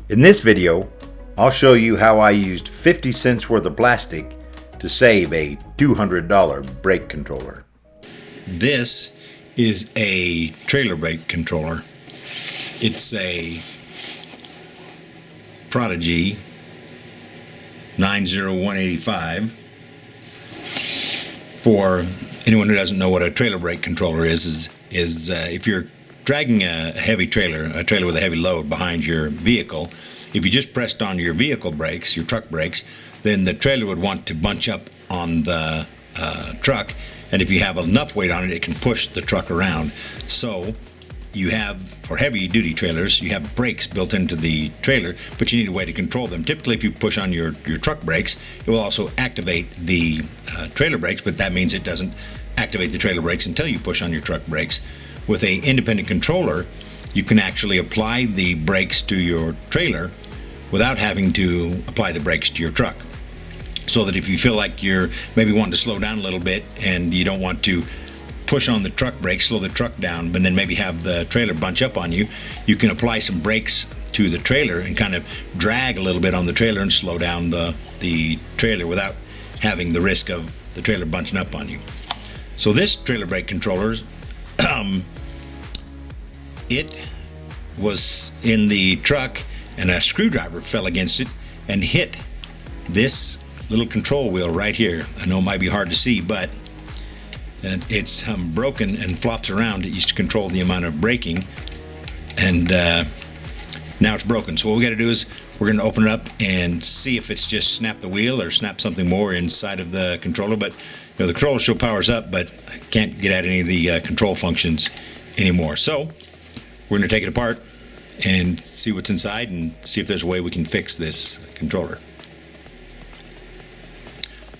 In this video, I'll show you how I used 50 cents worth of plastic to save a $200 brake controller. This is a trailer brake controller. It's a Prodigy 90185. For anyone who doesn't know what a trailer brake controller is if you're dragging a heavy trailer, with a heavy load behind your vehicle, if you just pressed on your vehicle brakes, your truck brakes, then the trailer would want to bunch up on the truck, and if you have enough weight on it, it can push the truck around. So you have, for heavy duty trailers, you have brakes built into the trailer, but you need a way to control them. Typically, if you push on your truck brakes, it will also activate the trailer brakes, but that means it doesn't activate the trailer brakes until you push on your truck brakes. With an independent controller, you can actually apply the brakes to your trailer without having to apply the brakes to your truck. So that if you feel like you're maybe wanting to slow down a little bit and you don't want to push on the truck brakes, slow the truck down, but then maybe have the trailer bunch up on you, you can apply some brakes to the trailer and kind of drag a little bit on the trailer and slow down the trailer without having the risk of the trailer bunching up on you. So this trailer brake controller, it was in the truck and a screwdriver fell against it and hit this little control wheel right here. I know it might be hard to see, but it's broken and flops around. It used to control the amount of braking, and now it's broken. So what we got to do is we're going to open it up and see if it's just snapped the wheel or snapped something more inside of the controller. But the controller still powers up, but I can't get at any of the control functions anymore. So we're going to take it apart and see what's inside and see if there's a way we can fix this controller.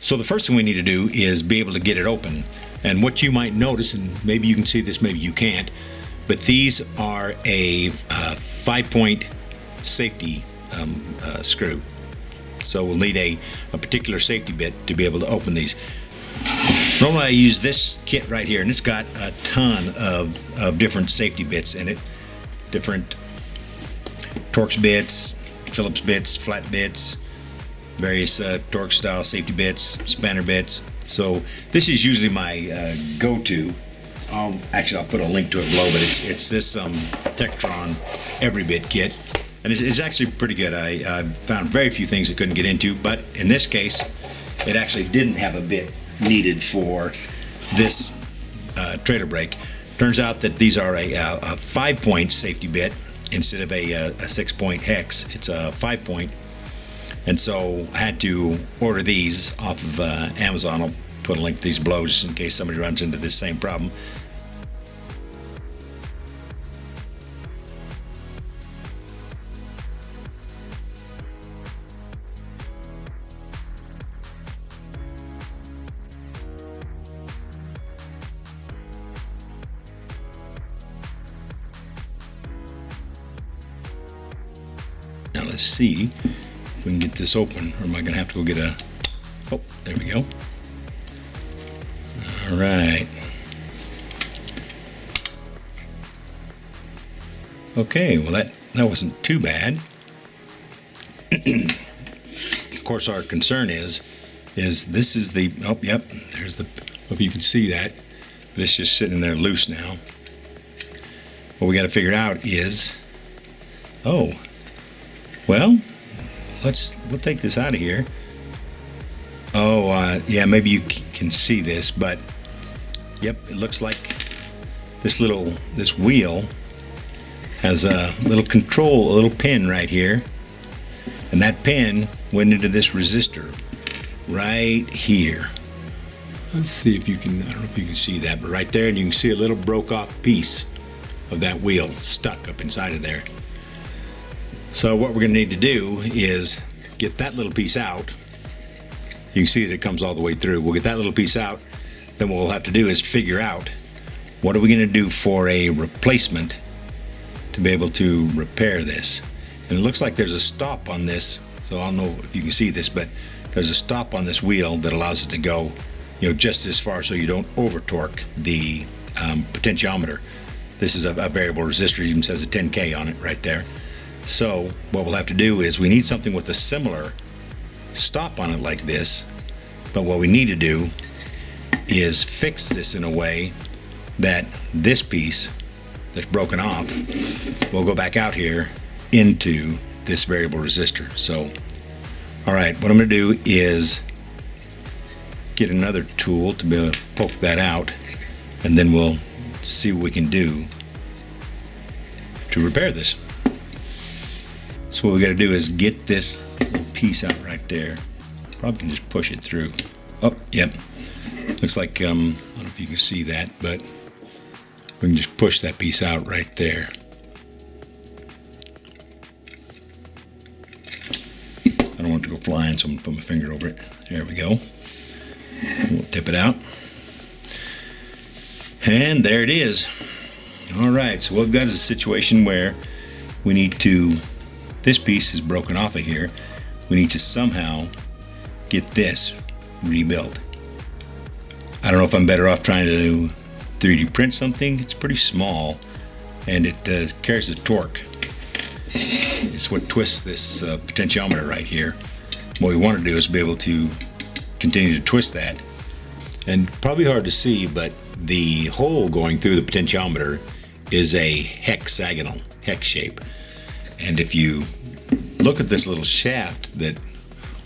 So the first thing we need to do is be able to get it open. And what you might notice, and maybe you can see this, maybe you can't, but these are a 5-point safety screw. So we'll need a particular safety bit to be able to open these. Normally I use this kit right here, and it's got a ton of different safety bits in it. Different Torx bits, Phillips bits, flat bits, various Torx style safety bits, spanner bits. So this is usually my go-to. I'll put a link to it below, but it's this Tektron Every Bit kit, and it's actually pretty good. I found very few things I couldn't get into, but in this case, it actually didn't have a bit needed for this trailer brake. Turns out that these are a 5-point safety bit instead of a 6-point hex. It's a 5-point. And so I had to order these off of Amazon. I'll put a link to these below just in case somebody runs into this same problem. Now let's see if we can get this open, or am I going to have to go get a... Oh, there we go. All right. Okay, well that wasn't too bad. Of course, our concern is this is the... Oh, yep, there's the... Hope you can see that, but it's just sitting there loose now. What we got to figure out is... Oh, well, we'll take this out of here. Oh, yeah, maybe you can see this, but yep, it looks like this wheel has a little pin right here, and that pin went into this resistor right here. Let's see if you can, I don't know if you can see that, but right there, and you can see a little broke off piece of that wheel stuck up inside of there. So what we're going to need to do is get that little piece out. You can see that it comes all the way through. We'll get that little piece out. Then what we'll have to do is figure out what are we going to do for a replacement to be able to repair this. And it looks like there's a stop on this. So I don't know if you can see this, but there's a stop on this wheel that allows it to go, just this far so you don't over torque the potentiometer. This is a variable resistor, even says a 10K on it right there. So what we'll have to do is we need something with a similar stop on it like this, but what we need to do is fix this in a way that this piece that's broken off will go back out here into this variable resistor. So, all right, what I'm going to do is get another tool to be able to poke that out, and then we'll see what we can do to repair this. So what we got to do is get this little piece out right there. Probably can just push it through. Oh, yep. Looks like, I don't know if you can see that, but we can just push that piece out right there. I don't want it to go flying, so I'm going to put my finger over it. There we go. We'll tip it out. And there it is. All right, so what we've got is a situation where we need to, this piece is broken off of here. We need to somehow get this rebuilt. I don't know if I'm better off trying to 3D print something. It's pretty small and it carries a torque. It's what twists this potentiometer right here. What we want to do is be able to continue to twist that. And probably hard to see, but the hole going through the potentiometer is a hexagonal, hex shape. And if you look at this little shaft that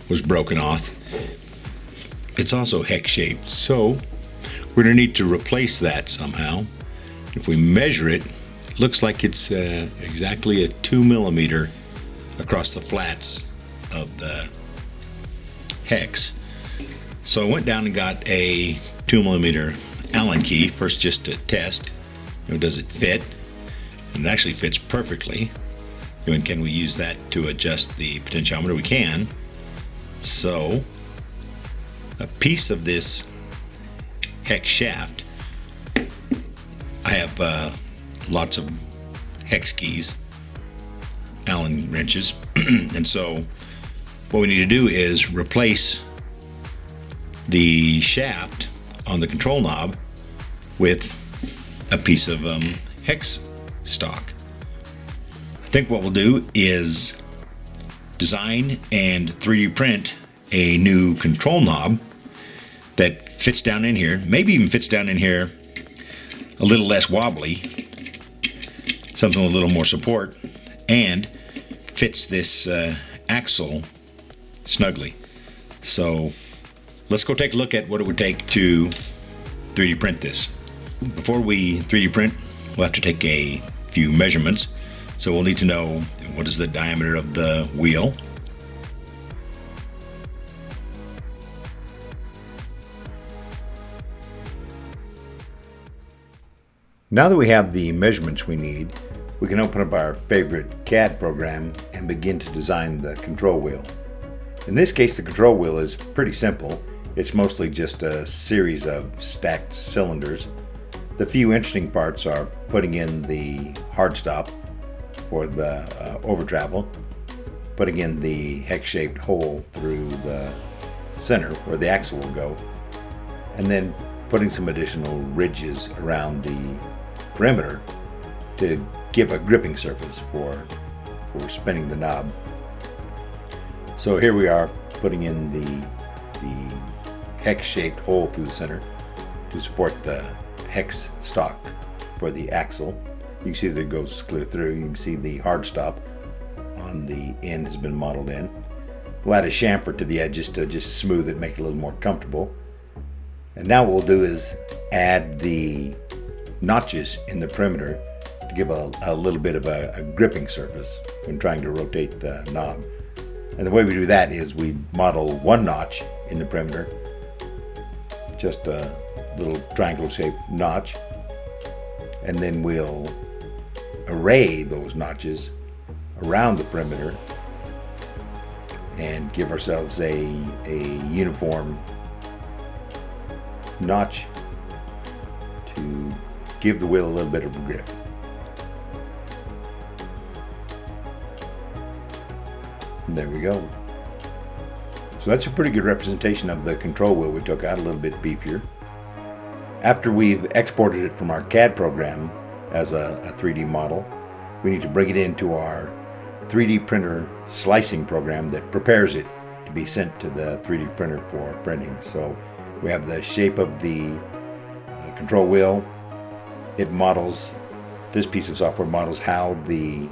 was broken off, it's also hex shaped. So we're going to need to replace that somehow. If we measure it, it looks like it's exactly a 2 millimeter across the flats of the hex. So I went down and got a 2 millimeter Allen key, first just to test. Does it fit? And it actually fits perfectly. And can we use that to adjust the potentiometer? We can. So a piece of this hex shaft, I have lots of hex keys, Allen wrenches, and so what we need to do is replace the shaft on the control knob with a piece of hex stock. I think what we'll do is design and 3D print a new control knob that fits down in here, maybe even fits down in here a little less wobbly, something with a little more support, and fits this axle snugly. So let's go take a look at what it would take to 3D print this. Before we 3D print, we'll have to take a few measurements. So we'll need to know what is the diameter of the wheel. Now that we have the measurements we need, we can open up our favorite CAD program and begin to design the control wheel. In this case, the control wheel is pretty simple. It's mostly just a series of stacked cylinders. The few interesting parts are putting in the hard stop for the over travel, putting in the hex-shaped hole through the center where the axle will go, and then putting some additional ridges around the perimeter to give a gripping surface for spinning the knob. So here we are putting in the hex-shaped hole through the center to support the hex stock for the axle. You can see that it goes clear through. You can see the hard stop on the end has been modeled in. We'll add a chamfer to the edges to just smooth it, make it a little more comfortable. And now what we'll do is add the notches in the perimeter to give a little bit of a gripping surface when trying to rotate the knob. And the way we do that is we model one notch in the perimeter, just a little triangle shaped notch, and then we'll array those notches around the perimeter and give ourselves a uniform notch to give the wheel a little bit of a grip. And there we go. So that's a pretty good representation of the control wheel we took out, a little bit beefier. After we've exported it from our CAD program as a 3D model, we need to bring it into our 3D printer slicing program that prepares it to be sent to the 3D printer for printing. So we have the shape of the control wheel. It models, this piece of software models how the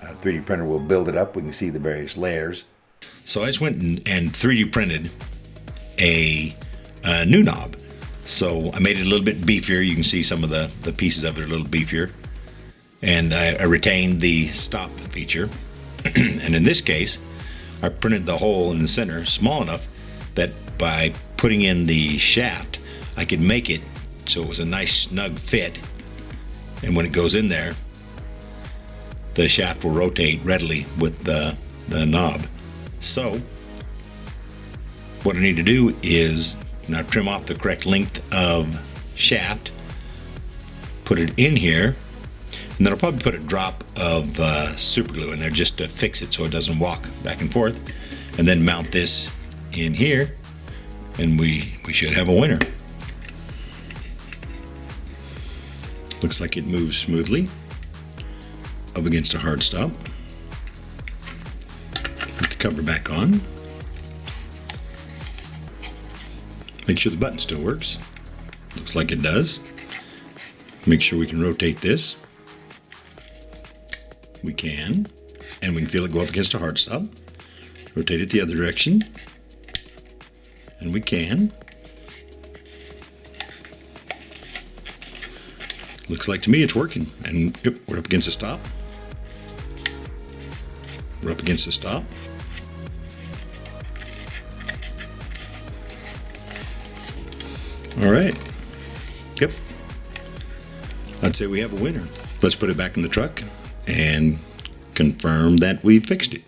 3D printer will build it up. We can see the various layers. So I just went and 3D printed a new knob. So I made it a little bit beefier. You can see some of the pieces of it are a little beefier. And I retained the stop feature. And in this case, I printed the hole in the center small enough that by putting in the shaft, I could make it so it was a nice snug fit. And when it goes in there, the shaft will rotate readily with the knob. So what I need to do is now trim off the correct length of shaft, put it in here, and then I'll probably put a drop of super glue in there just to fix it so it doesn't walk back and forth, and then mount this in here, and we should have a winner. Looks like it moves smoothly up against a hard stop. Put the cover back on. Make sure the button still works. Looks like it does. Make sure we can rotate this. We can. And we can feel it go up against a hard stop. Rotate it the other direction. And we can. Looks like to me it's working. And yep, we're up against a stop. We're up against a stop. All right. Yep. I'd say we have a winner. Let's put it back in the truck and confirm that we fixed it.